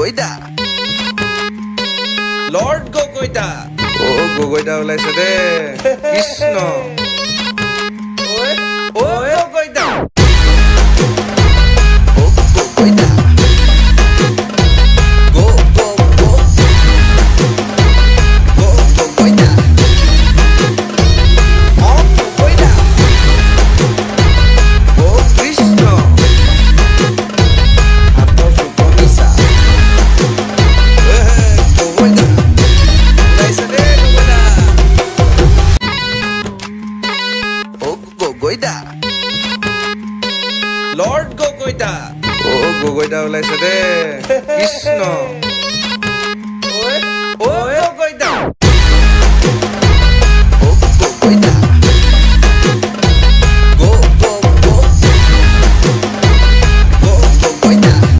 গগৈদা lord গগৈদা ও গগৈদা ওলাইছে দে কৃষ্ণ ও গগৈদা ও গগৈদা গো গো গো গো গগৈদা ও গগৈদা ও Krishna গগৈদা lord গগৈদা ও গগৈদা ওলাইছে দে কৃষ্ণ ও গগৈদা